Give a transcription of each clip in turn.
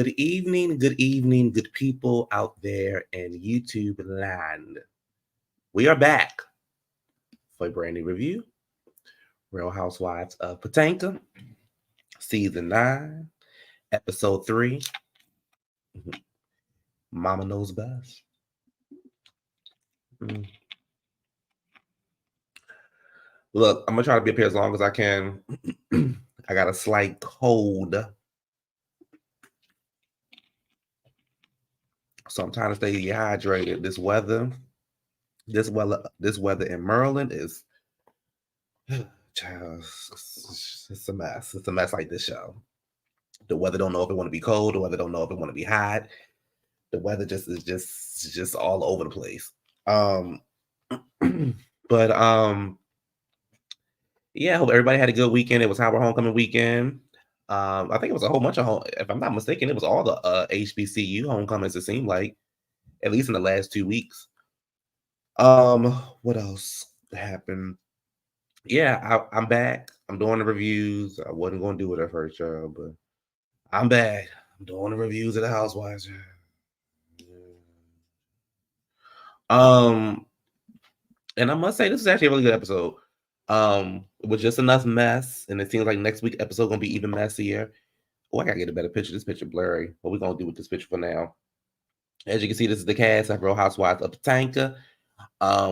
Good evening, good people out there in YouTube land. We are back for a brand new review. Real Housewives of Potomac, Season 9, Episode 3. Mama knows best. Look, I'm going to try to be up here as long as I can. I got a slight cold. So I'm trying to stay dehydrated. This weather in Maryland is it's a mess. It's a mess like this show. The weather don't know if it want to be cold. The weather don't know if it want to be hot. The weather is just all over the place. But yeah, I hope everybody had a good weekend. It was our homecoming weekend. I think it was a whole bunch of if I'm not mistaken, it was all the HBCU homecomings. It seemed like, at least in the last 2 weeks. What else happened? Yeah, I'm back. I'm doing the reviews. I wasn't going to do it at first, y'all, but I'm back. I'm doing the reviews of the Housewives. And I must say, this is actually a really good episode. It was just enough mess, and it seems like next week's episode gonna be even messier. Oh, I gotta get a better picture. This picture blurry. What we gonna do with this picture for now? As you can see, this is the cast of Real Housewives of Potomac.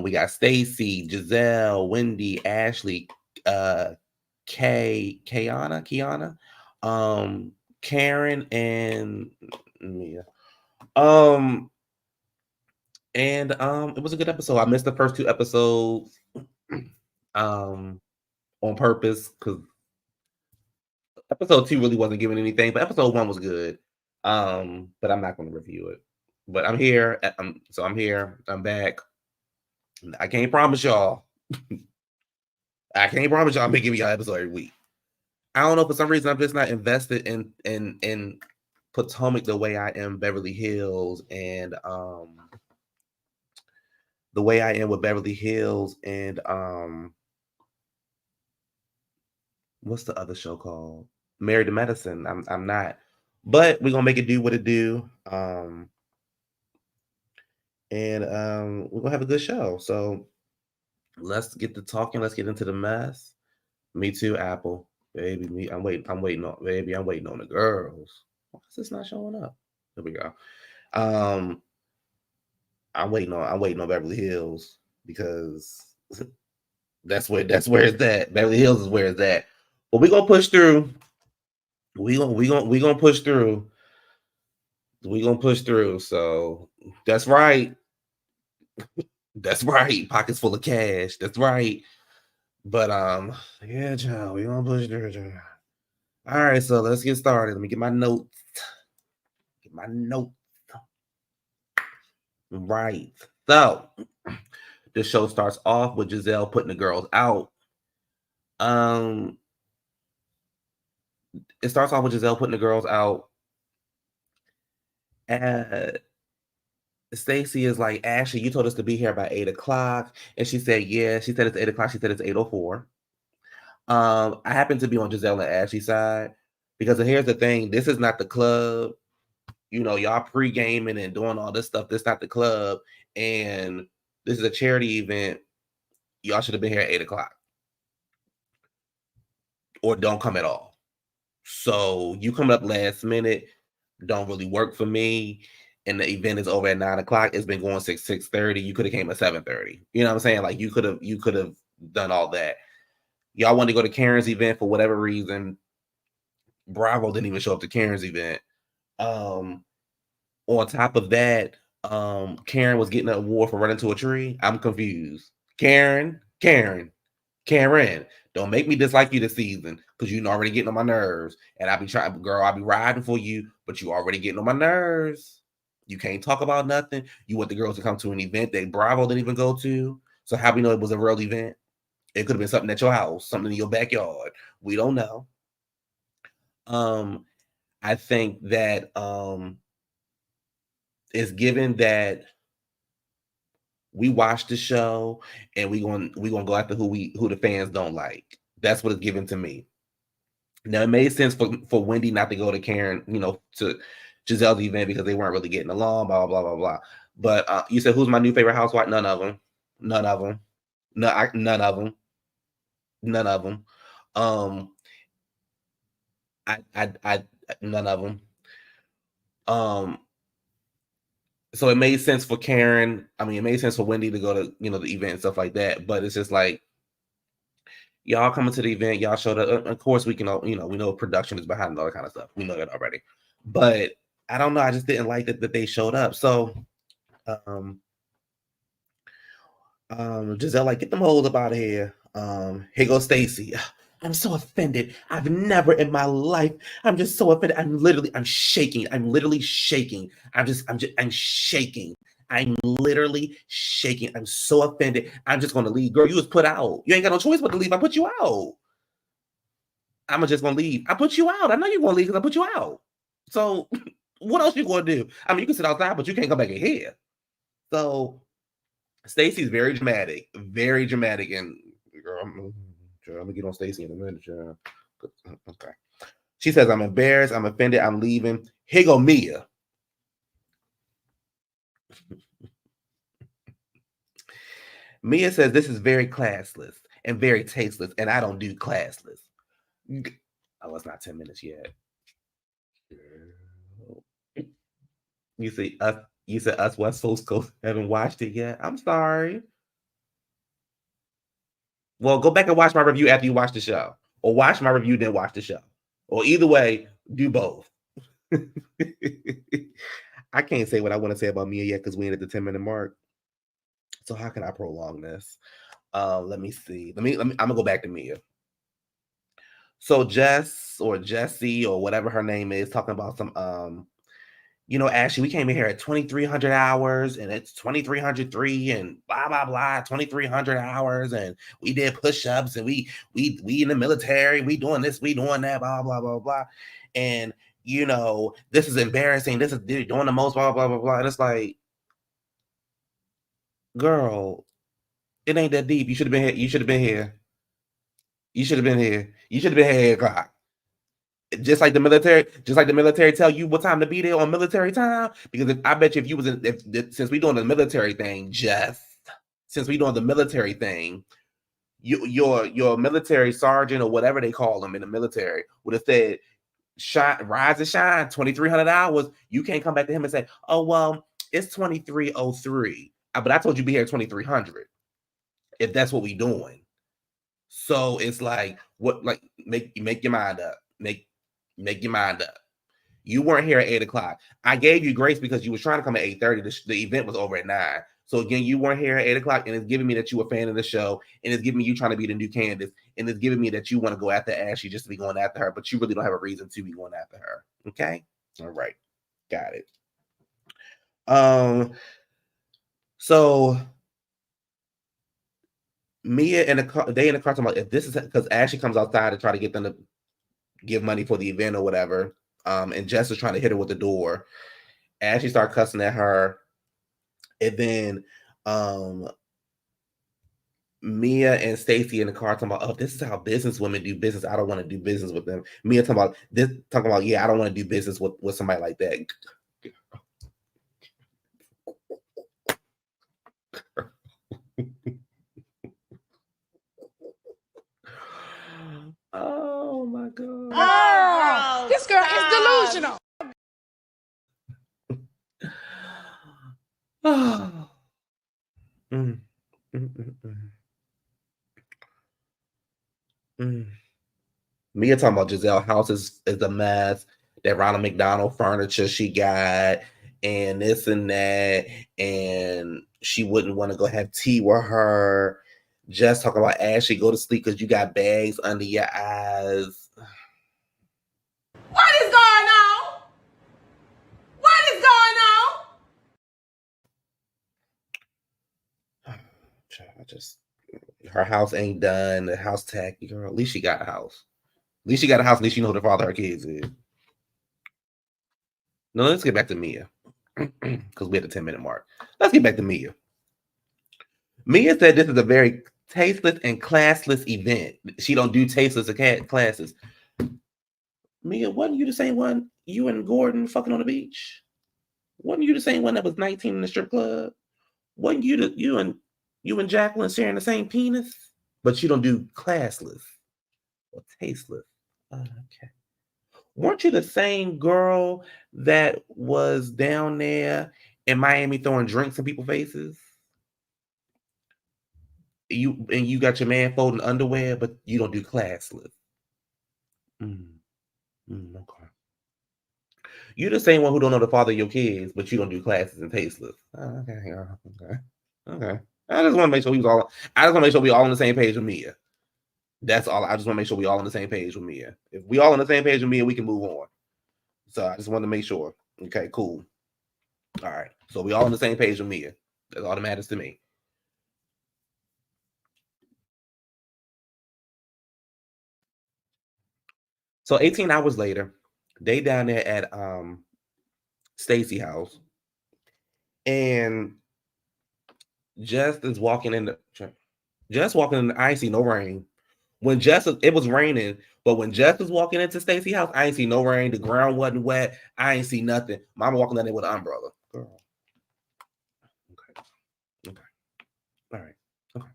We got Stacey, Giselle, Wendy, Ashley, Keiarna, Karen, and Mia. It was a good episode. I missed the first 2 episodes on purpose because episode 2 really wasn't giving anything, but episode 1 was good. But I'm not going to review it. But I'm here. I'm here. I'm back. I can't promise y'all. I'm gonna give y'all episode every week. I don't know, for some reason I'm just not invested in Potomac the way I am Beverly Hills, and the way I am with Beverly Hills and what's the other show called? Married to Medicine. I'm not. But we're gonna make it do what it do. And we're gonna have a good show. So let's get to talking. Let's get into the mess. Me too, Apple. Baby, I'm waiting on the girls. Why is this not showing up? There we go. I'm waiting on Beverly Hills because that's where it's at. Beverly Hills is where it's at. But we're gonna push through. We're gonna push through. We're gonna push through. So that's right. That's right. Pockets full of cash. That's right. But yeah, child, we're gonna push through, child. All right, so let's get started. Let me get my notes. Right. So the show starts off with Giselle putting the girls out. It starts off with Giselle putting the girls out. Stacey is like, Ashley, you told us to be here by 8 o'clock. And she said, yeah. She said it's 8 o'clock. She said it's 8:04. I happen to be on Giselle and Ashley's side because here's the thing. This is not the club. You know, y'all pre-gaming and doing all this stuff. This is not the club. And this is a charity event. Y'all should have been here at 8 o'clock. Or don't come at all. So you coming up last minute don't really work for me. And the event is over at 9 o'clock. It's been going 6:30. You could have came at 7:30. You know what I'm saying? Like you could have done all that. Y'all wanted to go to Karen's event for whatever reason. Bravo didn't even show up to Karen's event. On top of that, Karen was getting an award for running to a tree. I'm confused. Karen, don't make me dislike you this season because you're already getting on my nerves. And I'll be riding for you, but you already getting on my nerves. You can't talk about nothing. You want the girls to come to an event that Bravo didn't even go to. So how we know it was a real event? It could have been something at your house, something in your backyard. We don't know. I think that it's given that we watch the show and we gonna go after who the fans don't like. That's what it's given to me. Now it made sense for Wendy not to go to Karen, to Giselle's event because they weren't really getting along, blah, blah, blah, blah, blah. But you said, who's my new favorite housewife? None of them. None of them. None of them. None of them. None of them. So it made sense for Karen. I mean, it made sense for Wendy to go to, the event and stuff like that. But it's just like, y'all coming to the event, y'all showed up. Of course, we can, we know production is behind all that kind of stuff. We know that already. But I don't know. I just didn't like that they showed up. So, Giselle, like, get them hoes up out of here. Here goes Stacey. I'm so offended. I've never in my life. I'm just so offended. I'm shaking. I'm literally shaking. I'm shaking. I'm literally shaking. I'm so offended. I'm just going to leave. Girl, you was put out. You ain't got no choice but to leave. I put you out. I'm just going to leave. I put you out. I know you're going to leave because I put you out. So what else you going to do? I mean, you can sit outside, but you can't come back in here. So Stacey's very dramatic. Very dramatic. And girl, I'm going to get on Stacey in a minute. Okay. She says, I'm embarrassed. I'm offended. I'm leaving. Here go Mia. Mia says, this is very classless and very tasteless, and I don't do classless. Oh, it's not 10 minutes yet. You see, you said us West Coast haven't watched it yet. I'm sorry. Well, go back and watch my review after you watch the show. Or watch my review, then watch the show. Or either way, do both. I can't say what I want to say about Mia yet because we ain't at the 10-minute mark. So how can I prolong this? Let me see. I'm gonna go back to Mia. So Jess or Jessie or whatever her name is talking about some Ashley, we came in here at 2,300 hours and it's 2,303 and blah blah blah, 2,300 hours, and we did push-ups and we in the military, we doing this, we doing that, blah blah blah blah, and this is embarrassing. This is doing the most, blah blah blah blah. And it's like, girl, it ain't that deep. You should have been here. You should have been here. You should have been here. You should have been here at 8 o'clock. Just like the military tell you what time to be there on military time. Because I bet you if you was since we doing the military thing, since we doing the military thing, your military sergeant or whatever they call them in the military would have said, rise and shine, 2,300 hours. You can't come back to him and say, oh well, it's 2,303. But I told you be here at 2,300. If that's what we doing. So it's like, what, like, make your mind up. Make your mind up. You weren't here at 8 o'clock. I gave you grace because you was trying to come at 8:30. The event was over at 9. So again, you weren't here at 8 o'clock, and it's giving me that you were a fan of the show, and it's giving me you trying to be the new Candace, and it's giving me that you want to go after Ashley just to be going after her, but you really don't have a reason to be going after her. Okay? All right. Got it. So Mia and they in the car talking about if this is because Ashley comes outside to try to get them to give money for the event or whatever. And Jess is trying to hit her with the door. Ashley started cussing at her. And then Mia and Stacey in the car talking about, oh, this is how business women do business. I don't want to do business with them. Mia talking about, yeah, I don't want to do business with somebody like that. Oh my God. Oh, this girl is delusional. Mia talking about Giselle house is a mess. That Ronald McDonald furniture she got, and this and that, and she wouldn't want to go have tea with her. Just talking about Ashley, go to sleep because you got bags under your eyes. What is going on? What is going on? Her house ain't done. The house tacky, girl. At least she got a house. At least she got a house. At least she know who the father her kids is. No, let's get back to Mia. Because we're at the 10-minute mark. Let's get back to Mia. Mia said this is a very tasteless and classless event. She don't do tasteless or classes. Mia, wasn't you the same one? you and Gordon fucking on the beach? Wasn't you the same one that was 19 in the strip club? Wasn't you and Jacqueline sharing the same penis? But you don't do classless or tasteless. Okay. Weren't you the same girl that was down there in Miami throwing drinks in people's faces? You got your man folding underwear, but you don't do classless. Okay. You're the same one who don't know the father of your kids, but you don't do classes and tasteless. Okay. I just want to make sure I just want to make sure we all on the same page with Mia. That's all. I just want to make sure we all on the same page with Mia. If we all on the same page with Mia, we can move on. So I just want to make sure. Okay, cool. All right. So we all on the same page with Mia. That's all that matters to me. So 18 hours later, they down there at Stacey house, and Jess is walking in the I ain't see no rain. When it was raining, but when Jess was walking into Stacey house, I ain't see no rain. The ground wasn't wet. I ain't see nothing. Mama walking down there with an umbrella. Girl. Okay. All right. Okay.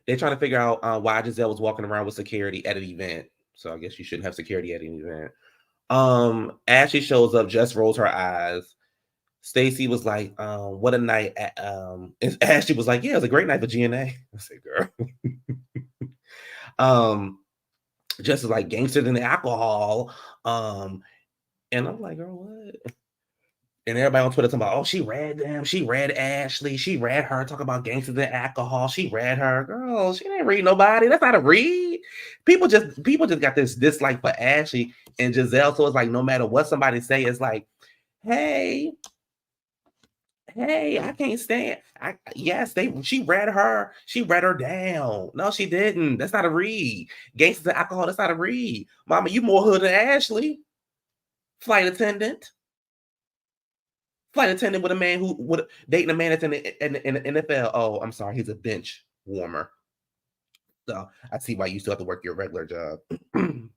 They're trying to figure out why Giselle was walking around with security at an event. So I guess you shouldn't have security at an event. Ashley shows up, just rolls her eyes. Stacey was like, what a night. And Ashley was like, yeah, it was a great night for GNA. I said, girl. Just as like gangster than the alcohol. And I'm like, girl, what? And everybody on Twitter talking about, oh, she read them. She read Ashley. She read her. Talk about gangsters and alcohol. She read her. Girl, she didn't read nobody. That's not a read. People just got this dislike for Ashley and Giselle. So it's like no matter what somebody say, it's like, hey, I can't stand. She read her. She read her down. No, she didn't. That's not a read. Gangsters and alcohol. That's not a read. Mama, you more hood than Ashley. Flight attendant with a man who would dating a man that's in the NFL. Oh, I'm sorry, he's a bench warmer. So I see why you still have to work your regular job. And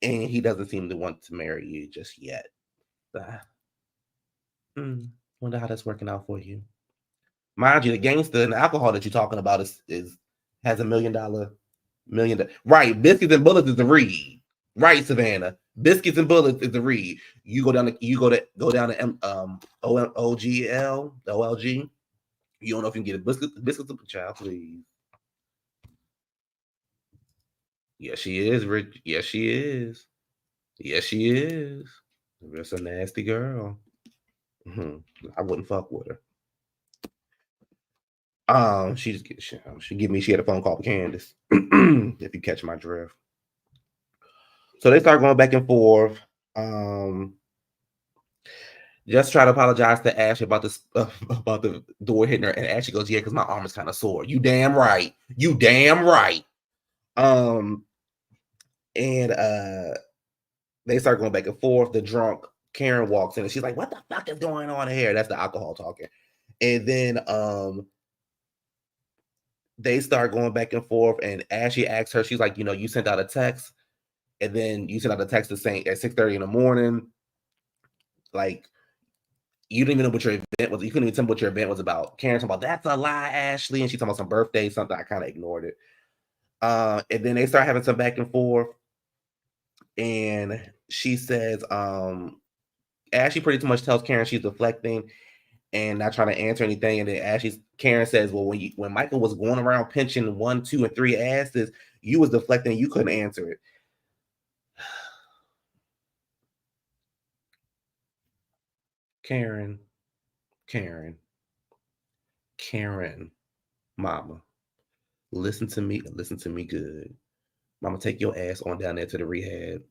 he doesn't seem to want to marry you just yet. Wonder how that's working out for you. Mind you, the gangster and the alcohol that you're talking about has $1 million. Right, biscuits and bullets is the read. Right, Savannah. Biscuits and bullets is the read. You go down to OLG. You don't know if you can get a biscuits of a child, please. Yes, she is, Rich. Yes, she is. Yes, she is. That's a nasty girl. I wouldn't fuck with her. She had a phone call with Candace. If you catch my drift. So they start going back and forth. Just try to apologize to Ashley about this about the door hitting her, and Ashley goes, "Yeah, because my arm is kind of sore." You damn right. And they start going back and forth. The drunk Karen walks in, and she's like, "What the fuck is going on here?" That's the alcohol talking. And then they start going back and forth, and Ashley asks her, she's like, you sent out a text, and then you sent out a text to saying at 6:30 in the morning, like, you didn't even know what your event was. You couldn't even tell me what your event was about. Karen talking about, that's a lie, Ashley. And she's talking about some birthday, something. I kind of ignored it. And then they start having some back and forth. And she says, Ashley pretty much tells Karen she's deflecting and not trying to answer anything. And then Karen says, well, when Michael was going around pinching 1, 2, and 3 asses, you was deflecting and you couldn't answer it. Karen, Mama, listen to me good. Mama, take your ass on down there to the rehab.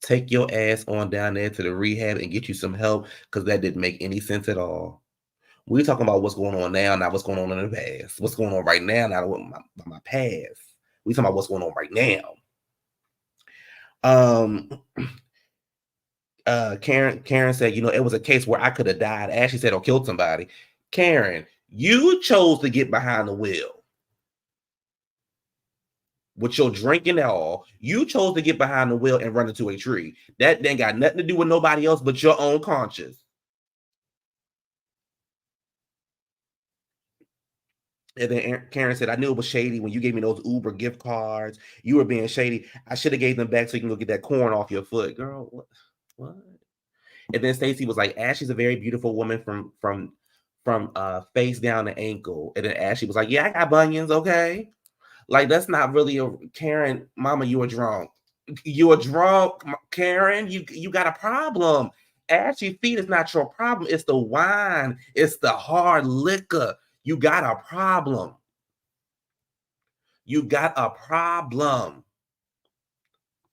Take your ass on down there to the rehab and get you some help, because that didn't make any sense at all. We're talking about what's going on now, not what's going on in the past. What's going on right now, not what my past. We're talking about what's going on right now. Karen said, it was a case where I could have died. Ashley said, or killed somebody. Karen, you chose to get behind the wheel. with your drinking and all. You chose to get behind the wheel and run into a tree. That ain't got nothing to do with nobody else but your own conscience. And then Karen said, I knew it was shady when you gave me those Uber gift cards. You were being shady. I should have gave them back so you can go get that corn off your foot. Girl, what? And then Stacey was like, Ashley's a very beautiful woman from face down to ankle. And then Ashley was like, yeah, I got bunions, okay? Like, that's not really a Karen, mama, you are drunk. You are drunk, Karen. You got a problem. Ashley feet is not your problem. It's the wine. It's the hard liquor. You got a problem. You got a problem.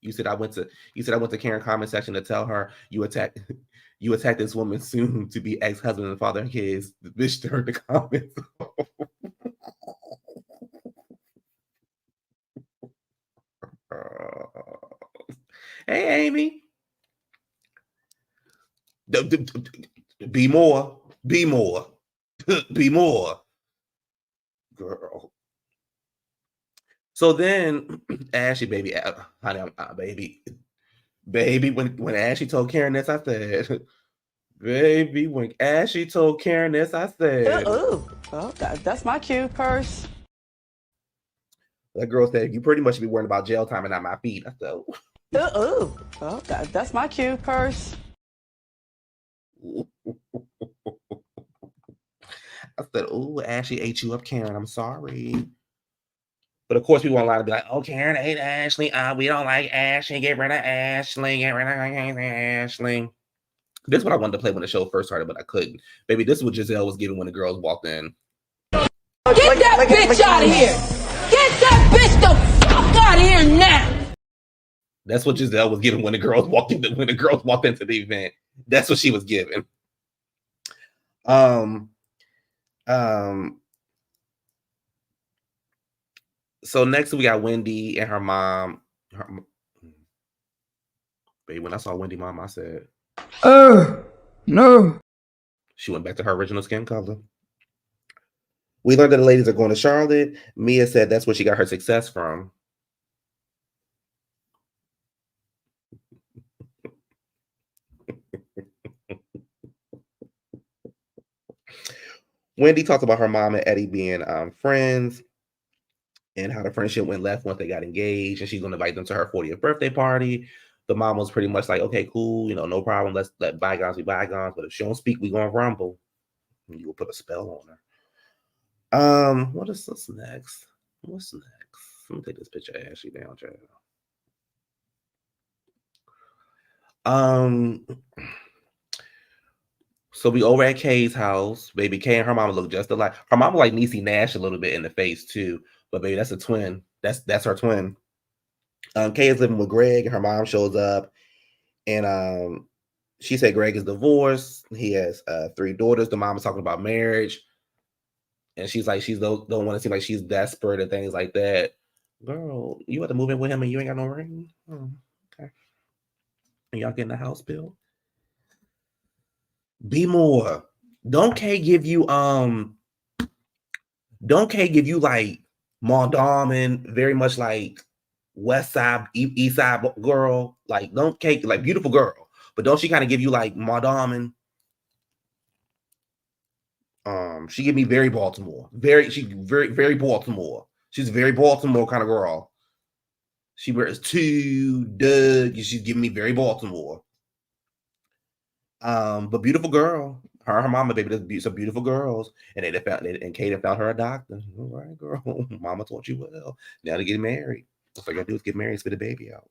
You said I went to Karen comment section to tell her you attack this woman soon to be ex-husband and father of kids. The bitch turned the comments. Hey, Amy. Be more. Be more. Be more. Girl. So then, Ashley, baby, honey, baby, when Ashley told Karen this, I said, baby, when Ashley told Karen this, I said, oh, that's my cue, purse. That girl said, you pretty much should be worrying about jail time and not my feet. I said, oh, that's my cue, purse. I said, oh, Ashley ate you up, Karen. I'm sorry. But of course, we want a lot to be like, oh, Karen ate Ashley. We don't like Ashley. Get rid of Ashley. Get rid of Ashley. This is what I wanted to play when the show first started, but I couldn't. Baby, this is what Giselle was giving when the girls walked in. Get that bitch out of here. Get that bitch the fuck out of here now. That's what Giselle was giving when the girls walked into the event. That's what she was giving. So next we got Wendy and her mom. Baby, when I saw Wendy mom, I said, oh, no. She went back to her original skin color. We learned that the ladies are going to Charlotte. Mia said that's where she got her success from. Wendy talked about her mom and Eddie being friends and how the friendship went left once they got engaged, and she's going to invite them to her 40th birthday party. The mom was pretty much like, okay, cool, no problem. Let's let bygones be bygones. But if she don't speak, we going to rumble. And you will put a spell on her. What's next? What's next? Let me take this picture of Ashley down, child. So we over at Kay's house. Baby Kay and her mama look just alike. Her mama like Niecy Nash a little bit in the face too. But baby, that's a twin. That's her twin. Kay is living with Greg, and her mom shows up, and she said Greg is divorced. He has 3 daughters. The mom is talking about marriage, and she's like, she don't want to seem like she's desperate and things like that. Girl, you have to move in with him and you ain't got no ring. Oh, okay. And y'all getting the house bill? Be more. Don't Kay give you like Mondawmin, very much like West Side, East Side girl? Like, don't Kay, like, beautiful girl, but don't she kind of give you like Mondawmin? She give me very Baltimore. Very Baltimore. She's a very Baltimore kind of girl. She wears 2 Doug. She's giving me very Baltimore. But beautiful girl. Her and her mama, baby, there's some beautiful girls. And Kate found her a doctor. All right, girl. Mama taught you well. Now to get married. That's all you gotta do is get married and spit a baby out.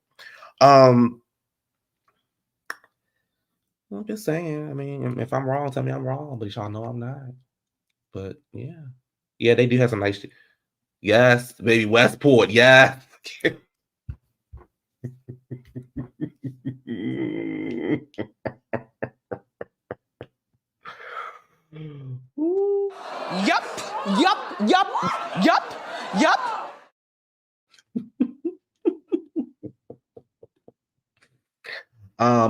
I'm just saying. I mean, if I'm wrong, tell me I'm wrong. But y'all know I'm not. But yeah. Yeah, they do have some nice. Yes, baby, Westport. Yes. Yup.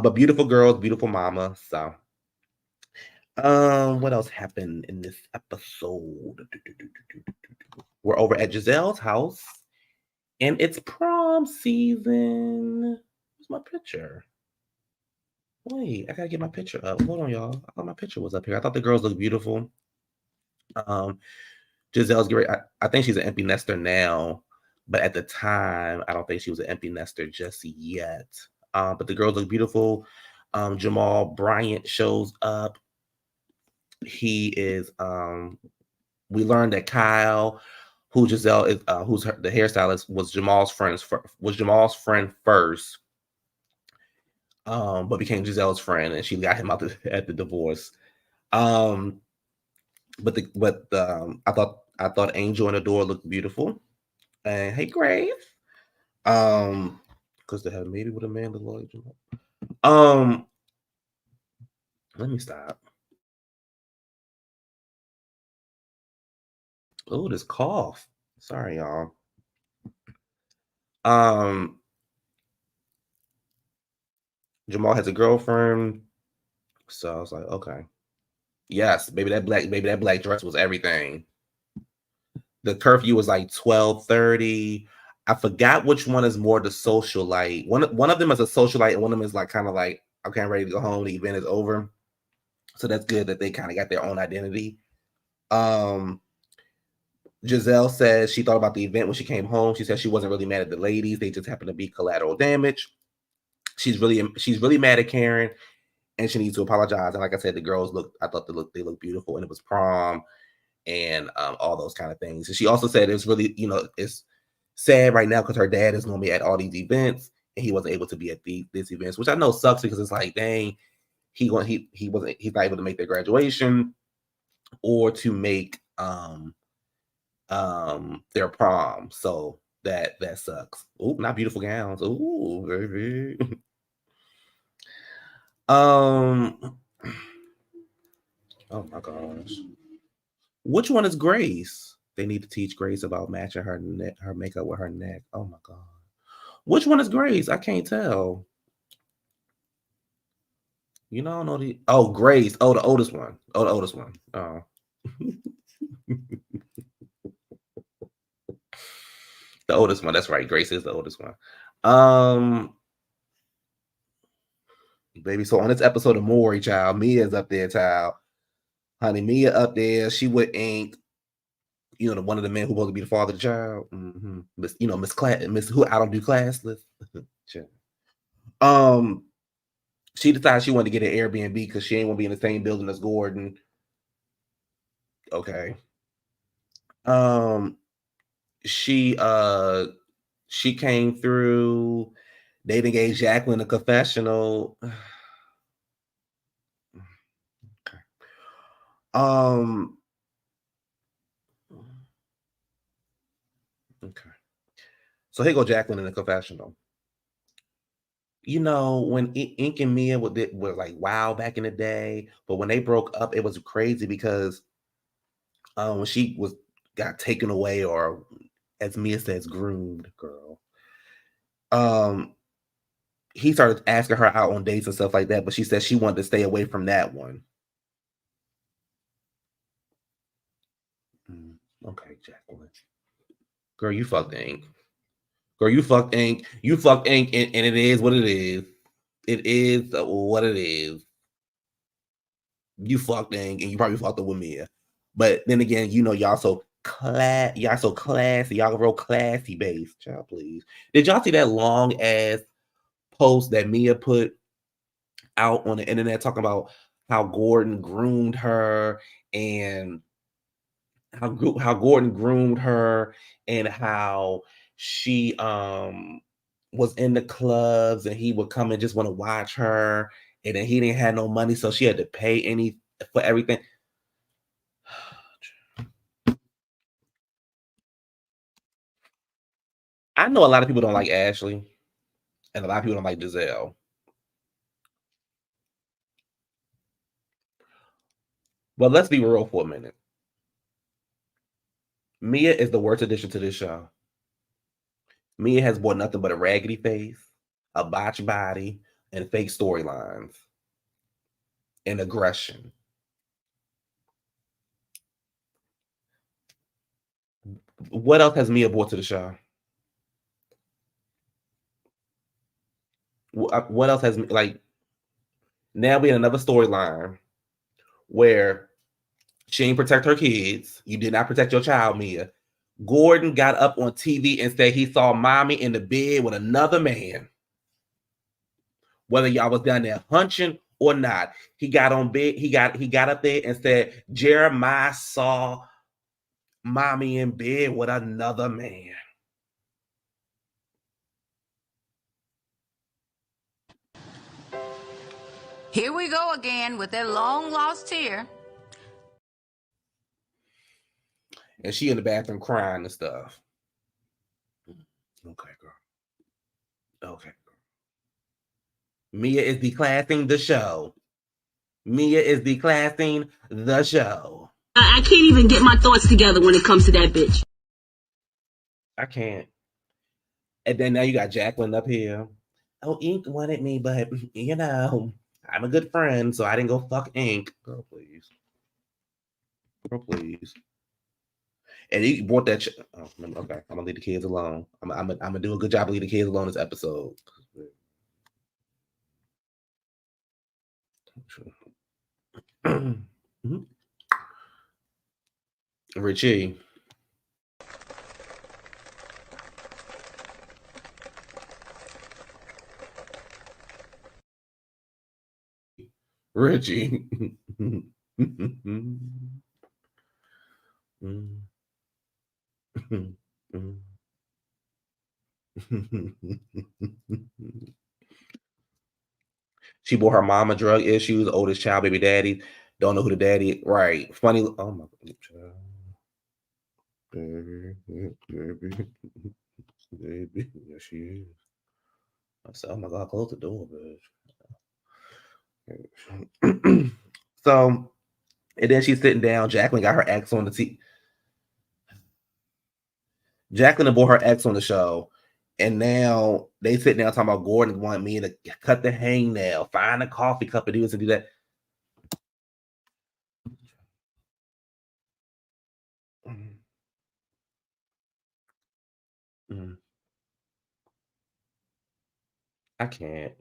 But beautiful girls, beautiful mama. So, what else happened in this episode? We're over at Giselle's house, And it's prom season. Where's my picture? Wait, I gotta get my picture up. Hold on, y'all. I thought my picture was up here. I thought the girls looked beautiful. Giselle's great. I think she's an empty nester now, but at the time, I don't think she was an empty nester just yet. But the girls look beautiful. Jamal Bryant shows up. He is. We learned that Kyle, who Giselle is, who's the hairstylist, was Jamal's friend first. But became Giselle's friend, and she got him out at the divorce. I thought Angel and Adore looked beautiful. And hey, Grace. Because they have maybe with Amanda Lloyd. Let me stop. Oh, this cough. Sorry, y'all. Jamal has a girlfriend, so I was like, okay, yes, maybe that black dress was everything. The curfew was like 12:30. I forgot which one is more the socialite. One of them is a socialite, and one of them is like kind of like, okay, I'm ready to go home. The event is over, so that's good that they kind of got their own identity. Giselle says she thought about the event when she came home. She said she wasn't really mad at the ladies; they just happened to be collateral damage. She's really mad at Karen, and she needs to apologize. And like I said, the girls I thought they looked beautiful, and it was prom, and all those kind of things. And she also said it's really, it's sad right now because her dad is normally at all these events, and he wasn't able to be at these events, which I know sucks because it's like, dang, he's not able to make their graduation or to make their prom. So that sucks. Oh, not beautiful gowns. Oh, baby. Oh my gosh. Which one is Grace? They need to teach Grace about matching her makeup with her neck. Oh my god. Which one is Grace? I can't tell. I don't know the. Oh, Grace. Oh, the oldest one. Oh, the oldest one. Oh. The oldest one. That's right. Grace is the oldest one. Baby. So on this episode of Maury, child, Mia's up there, child. Honey, Mia up there. She would ink. One of the men who supposed to be the father of the child. Mm-hmm. Miss who I don't do classless. She decided she wanted to get an Airbnb because she ain't want to be in the same building as Gordon. Okay. She came through. They done gave Jacqueline a confessional. Okay. Okay. So here go Jacqueline in the confessional. When Ink and Mia were like wow back in the day, but when they broke up, it was crazy because when she got taken away, or as Mia says, groomed, girl. He started asking her out on dates and stuff like that, but she said she wanted to stay away from that one. Okay, Jacqueline. Girl, you fucked Ink. Girl, you fucked Ink. You fucked Ink, and it is what it is. It is what it is. You fucked Ink, and you probably fucked up with Mia. But then again, y'all so classy. Y'all real classy base. Child, please. Did y'all see that long ass post that Mia put out on the internet talking about how Gordon groomed her and how Gordon groomed her and how she was in the clubs and he would come and just want to watch her, and then he didn't have no money, so she had to pay for everything. I know a lot of people don't like Ashley, and a lot of people don't like Giselle. But let's be real for a minute. Mia is the worst addition to this show. Mia has bought nothing but a raggedy face, a botched body, and fake storylines and aggression. What else has Mia brought to the show? what else has like? Now we in another storyline where she didn't protect her kids. You did not protect your child, Mia. Gordon got up on TV and said he saw mommy in the bed with another man. Whether y'all was down there hunching or not, he got on bed. He got up there and said Jeremiah saw mommy in bed with another man. Here we go again with that long lost tear. And she in the bathroom crying and stuff. Okay, girl. Okay, girl. Mia is declassing the show. Mia is declassing the show. I can't even get my thoughts together when it comes to that bitch. I can't. And then now you got Jacqueline up here. Oh, Ink wanted me, but you know, I'm a good friend, so I didn't go fuck Ink. Girl, please. Girl, please. And he brought that. Oh, okay, I'm gonna leave the kids alone. I'm gonna do a good job of leaving the kids alone this episode. Mm-hmm. Richie. Richie. She bought her mama drug issues, oldest child, baby daddy. Don't know who the daddy is. Right. Funny. Oh my God. Baby. Yes, she is. I said, oh my God, close the door, bitch. So, and then she's sitting down. Jacqueline got her ex on the TV. Jacqueline brought her ex on the show. And now they sit down talking about Gordon wanting me to cut the hangnail, find a coffee cup, and do this and do that. I can't.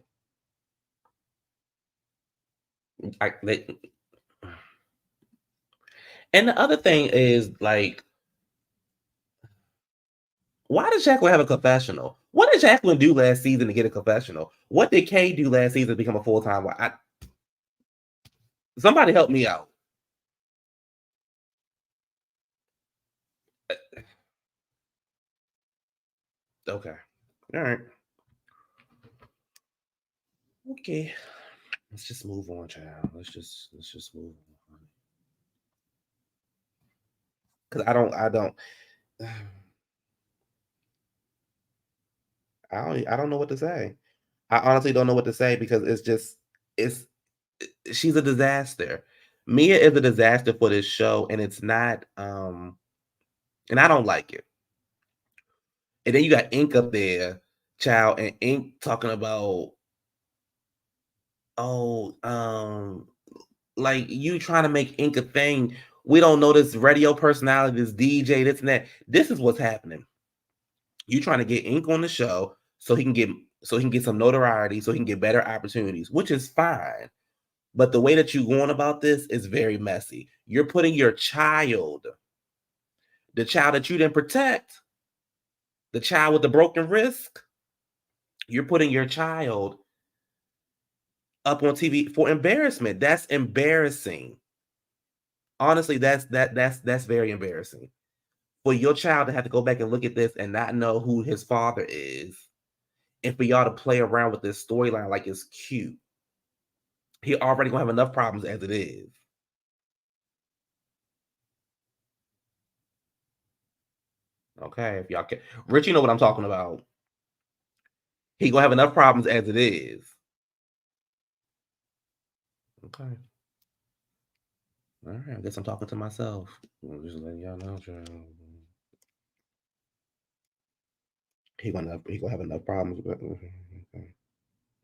And the other thing is, like, why did Jacqueline have a confessional? What did Jacqueline do last season to get a confessional? What did Kay do last season to become a full-time wife? Somebody help me out. Okay. All right. Okay. Let's just move on, child. Let's just move on. Because I don't know what to say. I honestly don't know what to say because she's a disaster. Mia is a disaster for this show, and it's not and I don't like it. And then you got Ink up there, child, and Ink talking about like you trying to make Ink a thing. We don't know this radio personality, this DJ, this and that. This is what's happening. You trying to get Ink on the show so he can get some notoriety, so he can get better opportunities, which is fine. But the way that you're going about this is very messy. You're putting your child, the child that you didn't protect, the child with the broken wrist, you're putting your child up on TV for embarrassment. That's embarrassing. Honestly, that's very embarrassing. For your child to have to go back and look at this and not know who his father is, and for y'all to play around with this storyline like it's cute. He already gonna have enough problems as it is. Okay, if y'all can, Rich, you know what I'm talking about. He gonna have enough problems as it is. Okay. All right, I guess I'm talking to myself. I'm just letting y'all know, child. He gonna have enough problems. But, okay.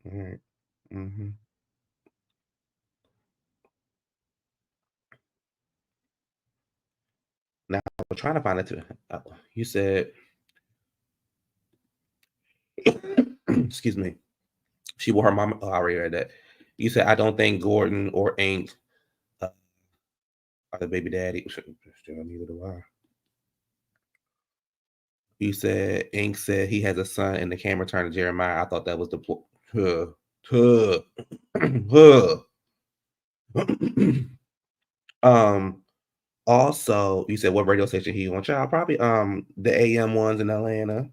All right. Mm-hmm. Now we're trying to find it. You said, excuse me. She wore her mama. Oh, I already read that. You said I don't think Gordon or Ink are the baby daddy. Still neither do I. You said Ink said he has a son, and the camera turned to Jeremiah. I thought that was the Also, you said what radio station he on? Child, probably the AM ones in Atlanta.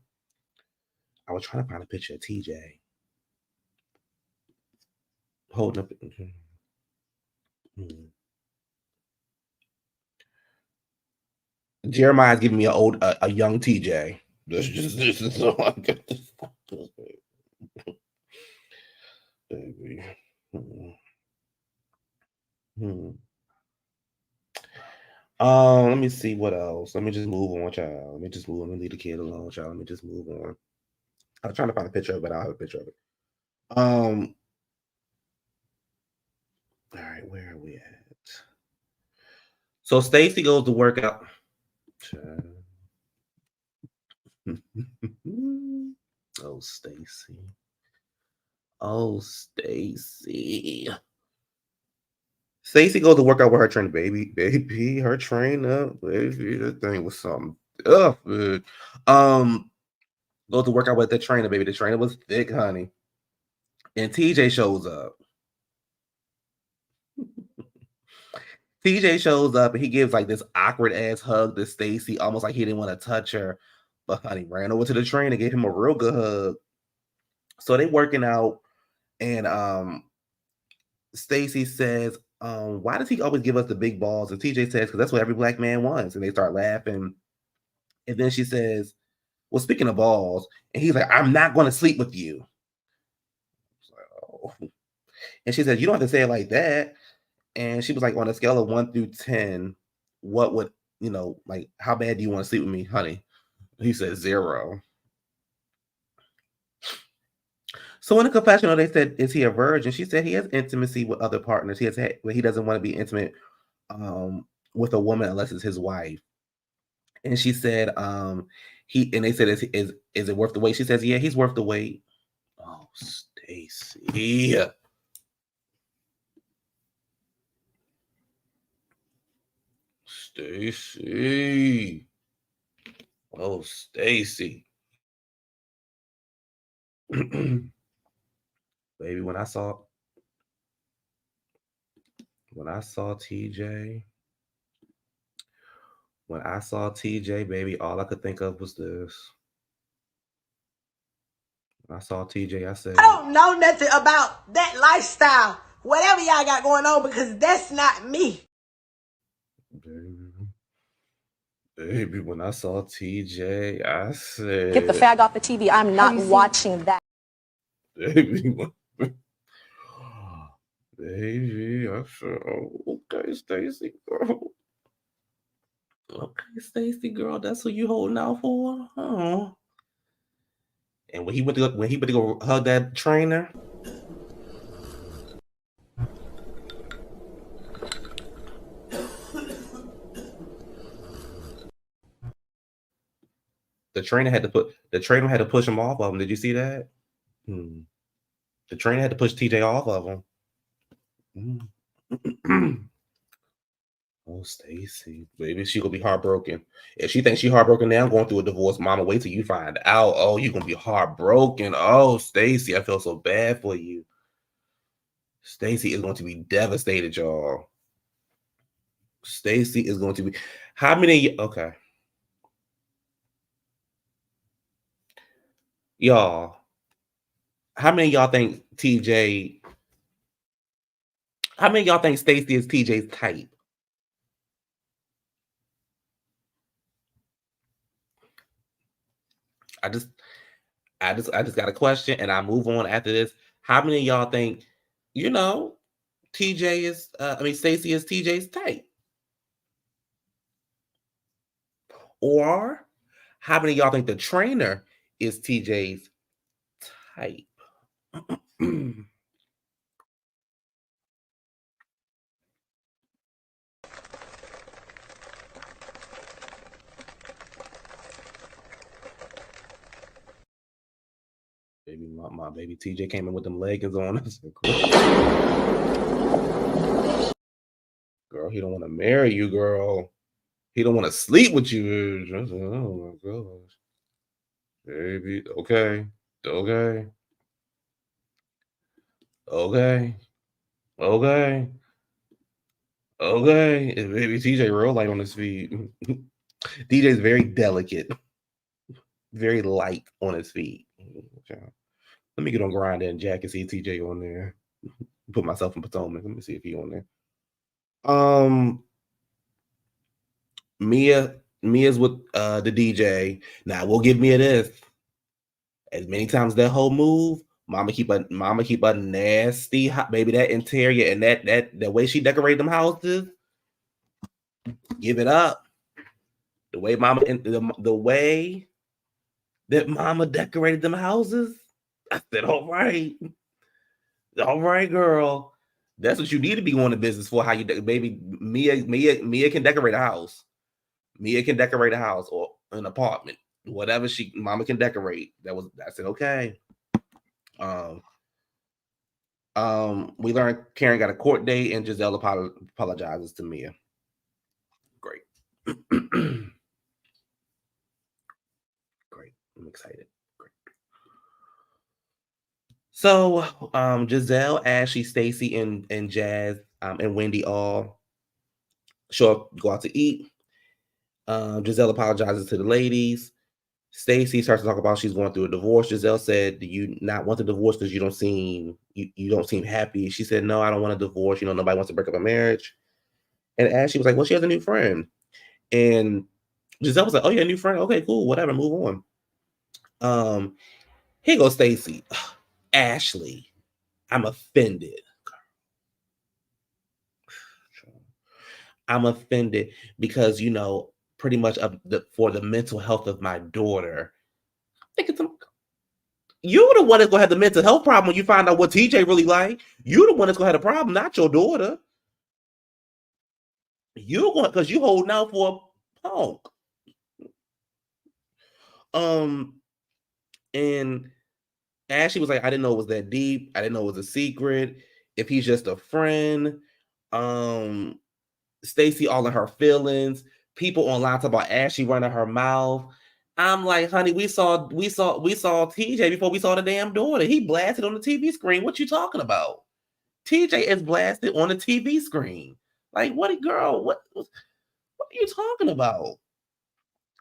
I was trying to find a picture of TJ holding up. Jeremiah's giving me a young TJ. This is so I get this. Baby. Let me see what else. Let me just move on, child. Let me just move on. Let me leave the kid alone, child. Let me just move on. I was trying to find a picture of it, but I don't have a picture of it. All right, where are we at? So Stacey goes to work out. Oh, Stacey. Oh, Stacey. Stacey goes to work out with her trainer, baby, her trainer, baby. That thing was something. Ugh, man. Goes to work out with the trainer, baby. The trainer was thick, honey. And TJ shows up. TJ shows up and he gives like this awkward ass hug to Stacey, almost like he didn't want to touch her. But honey ran over to the trainer, gave him a real good hug. So they working out, and Stacey says, why does he always give us the big balls? And TJ says, because that's what every black man wants. And they start laughing. And then she says, well, speaking of balls, and he's like, I'm not going to sleep with you. Oh. And she says, you don't have to say it like that. And she was like, on a scale of 1 through 10, what would, like, how bad do you want to sleep with me, honey? He said 0. So in the confessional, they said, is he a virgin? She said he has intimacy with other partners. He doesn't want to be intimate with a woman unless it's his wife. And she said, they said, is it worth the wait? She says, yeah, he's worth the wait. Oh, Stacey. Stacey. Oh, Stacey. Baby, when I saw TJ, baby, all I could think of was this. When I saw TJ, I said, I don't know nothing about that lifestyle, whatever y'all got going on, because that's not me. Baby, when I saw TJ, I said, get the fag off the TV. I'm not watching that. Baby, baby, I said, oh, okay, Stacey, girl. Okay, Stacey, girl, that's who you holding out for? Oh. And when he went to go hug that trainer, the trainer had to push him off of him. Did you see that? The trainer had to push TJ off of him. Oh, Stacey, baby, she gonna be heartbroken. If she thinks she heartbroken now, going through a divorce, mama, wait till you find out. Oh, you gonna be heartbroken. Oh, Stacey, I feel so bad for you. Stacey is going to be devastated, y'all. Stacey is going to be. How many? Okay, y'all. How many of y'all think TJ? How many of y'all think Stacey is TJ's type? I just got a question, and I move on after this. How many of y'all think, TJ is? Stacey is TJ's type? Or how many of y'all think the trainer is TJ's type? My baby TJ came in with them leggings on. I said, girl, he don't want to marry you, girl. He don't want to sleep with you. I said, oh my gosh. Baby, okay. Okay. Okay. Okay. Okay. And baby TJ real light on his feet. DJ's very delicate. Very light on his feet. Okay. Let me get on Grindr and Jack and see TJ on there. Put myself in Potomac. Let me see if he on there. Mia's with the DJ. Now we'll give Mia this. As many times that whole move, Mama keep a nasty hot baby. That interior and that way she decorated them houses. Give it up. The way Mama the way that Mama decorated them houses. I said, all right, girl. That's what you need to be going to business for. How you baby Mia can decorate a house. Mia can decorate a house or an apartment, whatever Mama can decorate. I said, okay. We learned Karen got a court date and Giselle apologizes to Mia. Great. Great. I'm excited. Great. So Giselle, Ashley, Stacey, and Jazz and Wendy all go out to eat. Giselle apologizes to the ladies. Stacey starts to talk about she's going through a divorce. Giselle said, "Do you not want the divorce because you don't seem happy?" She said, "No, I don't want a divorce. Nobody wants to break up a marriage." And Ashley was like, "Well, she has a new friend." And Giselle was like, "Oh, yeah, new friend. Okay, cool, whatever, move on." Here goes Stacey. Ashley, I'm offended. I'm offended because pretty much for the mental health of my daughter. You're the one that's gonna have the mental health problem when you find out what TJ really like. You're the one that's gonna have the problem, not your daughter. You're going because you holding out for a punk. And Ashley was like, I didn't know it was that deep. I didn't know it was a secret. If he's just a friend. Stacey all in her feelings. People online talk about Ashley running her mouth. I'm like, honey, we saw TJ before we saw the damn daughter. He blasted on the TV screen. What you talking about? TJ is blasted on the TV screen. Like, what are you talking about?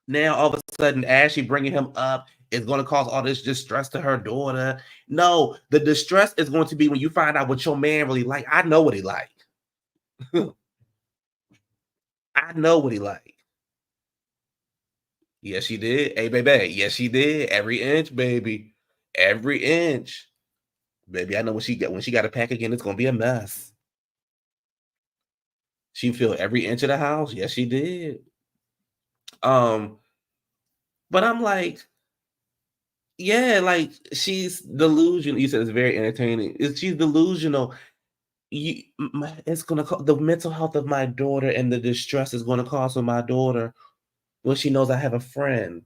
Now, all of a sudden, Ashley bringing him up is going to cause all this distress to her daughter. No, the distress is going to be when you find out what your man really like. I know what he like. I know what he like. Yes, she did. Hey, baby. Yes, she did. Every inch, baby. Every inch. Baby, I know when she got to pack again, it's going to be a mess. She feel every inch of the house. Yes, she did. But I'm like, yeah, like she's delusional. You said it's very entertaining. She's delusional. It's gonna cause the mental health of my daughter and the distress is gonna cause for my daughter when she knows I have a friend.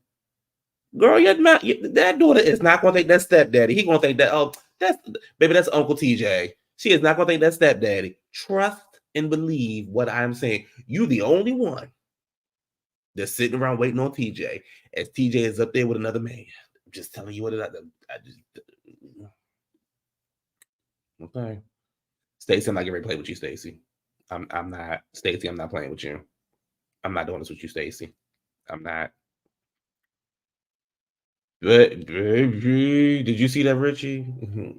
Girl, that daughter is not gonna think that's stepdaddy. He gonna think that that's Uncle TJ. She is not gonna think that's stepdaddy. Trust and believe what I'm saying. You the only one that's sitting around waiting on TJ as TJ is up there with another man. I'm just telling you what I just okay. Stacey, I'm not getting ready to play with you, Stacey. I'm not Stacey. I'm not playing with you. I'm not doing this with you, Stacey. I'm not. But baby, did you see that, Richie? Mm-hmm.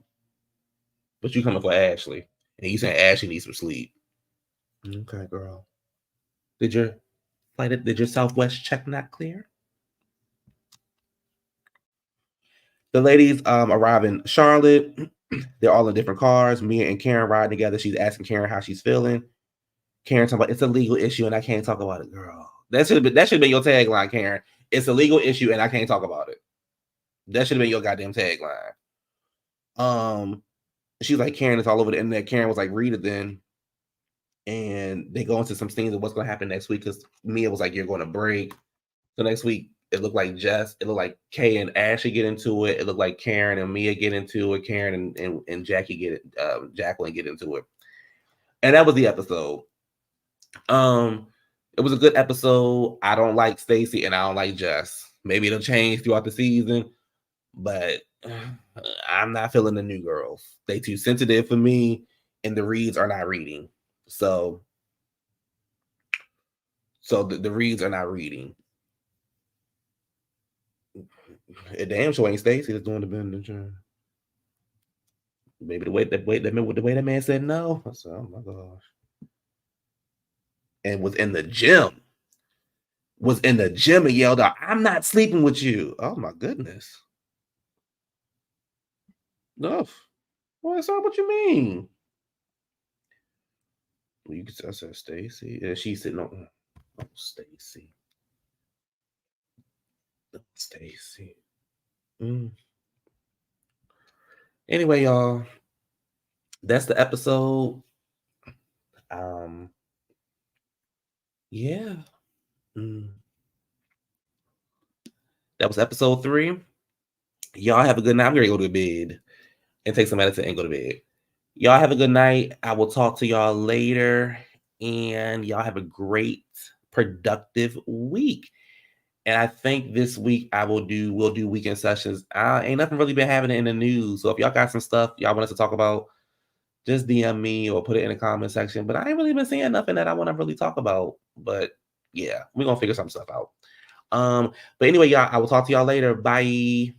But you coming for Ashley, and you saying Ashley needs some sleep. Okay, girl. Did your Southwest check not clear? The ladies arrive in Charlotte. They're all in different cars. Mia and Karen ride together. She's asking Karen how she's feeling. Karen talking about it's a legal issue and I can't talk about it, girl. That should have been your tagline, Karen. It's a legal issue and I can't talk about it. That should have been your goddamn tagline. She's like, Karen is all over the internet. Karen was like, read it then. And they go into some scenes of what's going to happen next week because Mia was like, you're going to break. So next week, It looked like Jess. It looked like Kay and Ashley get into it. It looked like Karen and Mia get into it. Karen and Jackie get it. Jacqueline get into it. And that was the episode. It was a good episode. I don't like Stacey and I don't like Jess. Maybe it'll change throughout the season, but I'm not feeling the new girls. They too sensitive for me, and the reads are not reading. So the reads are not reading. It damn sure ain't Stacey that's doing the bending. Maybe the way that man said no. I said, oh my gosh. And was in the gym and yelled out, "I'm not sleeping with you." Oh my goodness. No. What you mean? You can say, I said Stacey. Yeah, she's sitting on Stacey. Stacey. Anyway, y'all, that's the episode. Yeah. That was episode 3. Y'all have a good night. I'm gonna go to bed and take some medicine and go to bed. Y'all have a good night. I will talk to y'all later, and y'all have a great, productive week. And I think this week we'll do weekend sessions. Ain't nothing really been happening in the news. So if y'all got some stuff y'all want us to talk about, just DM me or put it in the comment section. But I ain't really been seeing nothing that I want to really talk about. But yeah, we're gonna figure some stuff out. But anyway, y'all, I will talk to y'all later. Bye.